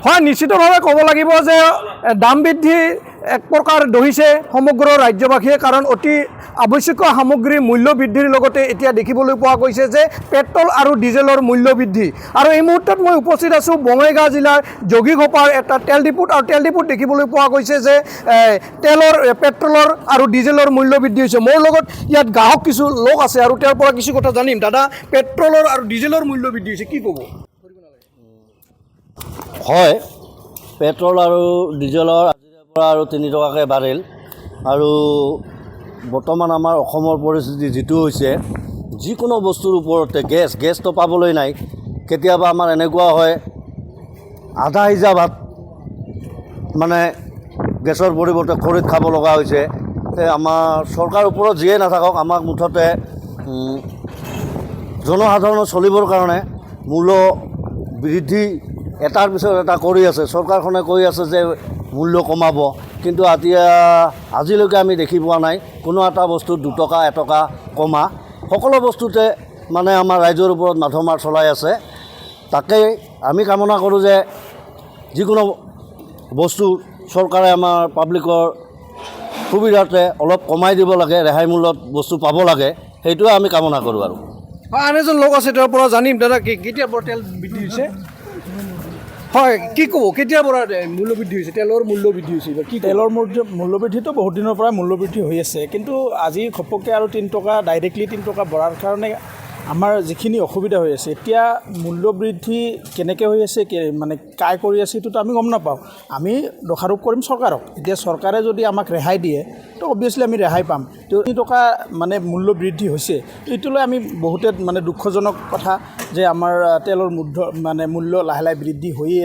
হয় নিশ্চিতভাৱে ক'ব লাগিব যে দাম বৃদ্ধি এক প্ৰকাৰ দহিছে সমগ্ৰ ৰাজ্যবাসীয়ে কাৰণ অতি আৱশ্যকীয় সামগ্ৰীৰ মূল্য বৃদ্ধিৰ লগতে এতিয়া দেখিবলৈ পোৱা গৈছে যে পেট্ৰল আৰু ডিজেলৰ মূল্য বৃদ্ধি আৰু এই মুহূৰ্তত মই উপস্থিত আছোঁ বঙাইগাঁও জিলাৰ যোগীঘোপাৰ এটা তেল ডিপুত আৰু তেল ডিপুত দেখিবলৈ পোৱা গৈছে যে পেট্ৰলৰ আৰু ডিজেলৰ মূল্য বৃদ্ধি হৈছে মোৰ লগত ইয়াত গ্ৰাহক কিছু লোক আছে আৰু তেওঁৰ পৰা কিছু কথা জানিম দাদা পেট্ৰলৰ আৰু ডিজেলৰ মূল্য বৃদ্ধি হৈছে কি ক'ব হয় পেট্ৰল আৰু ডিজেলৰ আজিৰ পৰা আৰু 3 টকাকৈ বাঢ়িল আৰু বৰ্তমান আমাৰ অসমৰ পৰিস্থিতি যিটো হৈছে যিকোনো বস্তুৰ ওপৰতে গেছটো পাবলৈ নাই কেতিয়াবা আমাৰ এনেকুৱা হয় আধা সিজা ভাত মানে গেছৰ পৰিৱৰ্তে খৰিত খাব লগা হৈছে আমাৰ চৰকাৰৰ ওপৰত যিয়ে নাথাকক আমাক মুঠতে জনসাধাৰণৰ চলিবৰ কাৰণে মূল্য বৃদ্ধি এটাৰ পিছত এটা কৰি আছে চৰকাৰখনে কৈ আছে যে মূল্য কমাব কিন্তু আজিলৈকে আমি দেখি পোৱা নাই কোনো এটা বস্তু 2 টকা 1 টকা কমা সকলো বস্তুতে মানে আমাৰ ৰাইজৰ ওপৰত মাধমাৰ চলাই আছে তাকে আমি কামনা কৰোঁ যে যিকোনো বস্তু চৰকাৰে আমাৰ পাব্লিকৰ সুবিধাতে অলপ কমাই দিব লাগে ৰেহাই মূল্যত বস্তু পাব লাগে সেইটোৱে আমি কামনা কৰোঁ আৰু আন এজন লোক আছে তেওঁৰ পৰা জানিম দাদা কেতিয়াৰ পৰা তেল বৃদ্ধি হৈছে হয় কি ক'ব কেতিয়াৰ পৰা মূল্য বৃদ্ধি হৈছে তেলৰ মূল্য বৃদ্ধি হৈছে কি তেলৰ মূল্য বৃদ্ধিটো বহুত দিনৰ পৰাই মূল্য বৃদ্ধি হৈ আছে কিন্তু আজি ঘপককৈ আৰু 3 টকা ডাইৰেক্টলি 3 টকা বঢ়াৰ কাৰণে আমাৰ যিখিনি অসুবিধা হৈ আছে এতিয়া মূল্য বৃদ্ধি কেনেকৈ হৈ আছে মানে কাই কৰি আছে এইটোতো আমি গম নাপাওঁ আমি দোষাৰোপ কৰিম চৰকাৰক এতিয়া চৰকাৰে যদি আমাক ৰেহাই দিয়ে তো অবভিয়াছলি আমি ৰেহাই পাম তো 3 টকা মানে মূল্য বৃদ্ধি হৈছে এইটোলৈ আমি বহুতে মানে দুখজনক কথা যে আমাৰ তেলৰ মূল্য লাহে লাহে বৃদ্ধি হৈয়ে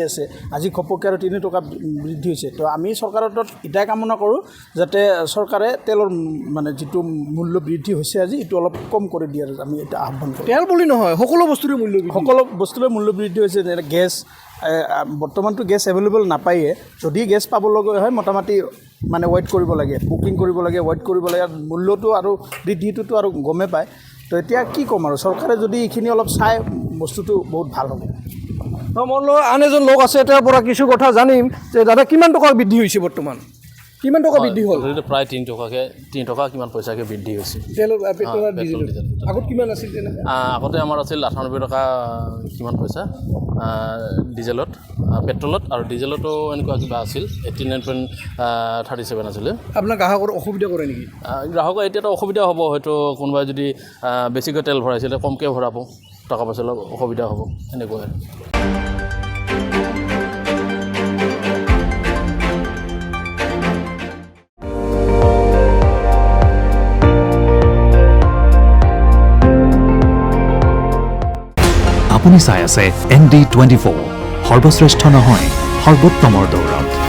আছে আজি ঘপককৈ আৰু 3 টকা বৃদ্ধি হৈছে তো আমি চৰকাৰৰ তাত এটাই কামনা কৰোঁ যাতে চৰকাৰে তেলৰ মানে যিটো মূল্য বৃদ্ধি হৈছে আজি এইটো অলপ কম কৰি দিয়ে আমি এটা আহ্বান কৰোঁ তেল বুলি নহয় সকলো বস্তুৰে মূল্য বৃদ্ধি হৈছে যেনে গেছ বৰ্তমানটো গেছ এভেইলেবল নাপায়ে যদি গেছ পাব লগা হয় মোটামুটি মানে ৱেইট কৰিব লাগে বুকিং কৰিব লাগে ৱেইট কৰিব লাগে মূল্যটো আৰু বৃদ্ধিটোতো আৰু গমে পায় তো এতিয়া কি ক'ম আৰু চৰকাৰে যদি এইখিনি অলপ চাই বস্তুটো বহুত ভাল হ'ব মোৰ লগত আন এজন লোক আছে তেওঁৰ পৰা কিছু কথা জানিম যে দাদা কিমান টকা বৃদ্ধি হৈছে বৰ্তমান কিমান টকা বৃদ্ধি হ'ল প্ৰায় 3 টকা কিমান পইচাকৈ বৃদ্ধি হৈছে তেলৰ পেট্ৰল আৰু ডিজেল আগত কিমান আছিল আগতে আমাৰ আছিল 98 টকা কিমান পইচা ডিজেলত পেট্ৰলত আৰু ডিজেলতো এনেকুৱা কিবা আছিল 89.37 আছিলে আপোনাৰ গ্ৰাহকৰ অসুবিধা কৰে নেকি গ্ৰাহকৰ এতিয়াতো অসুবিধা হ'ব হয়তো কোনোবাই যদি বেছিকৈ তেল ভৰাইছিলে কমকৈ ভৰাব টকা পইচা অলপ অসুবিধা হ'ব এনেকুৱা আপুনি চাই আছে ND24 সৰ্বশ্ৰেষ্ঠ নহয় সৰ্বোত্তমৰ দৌৰত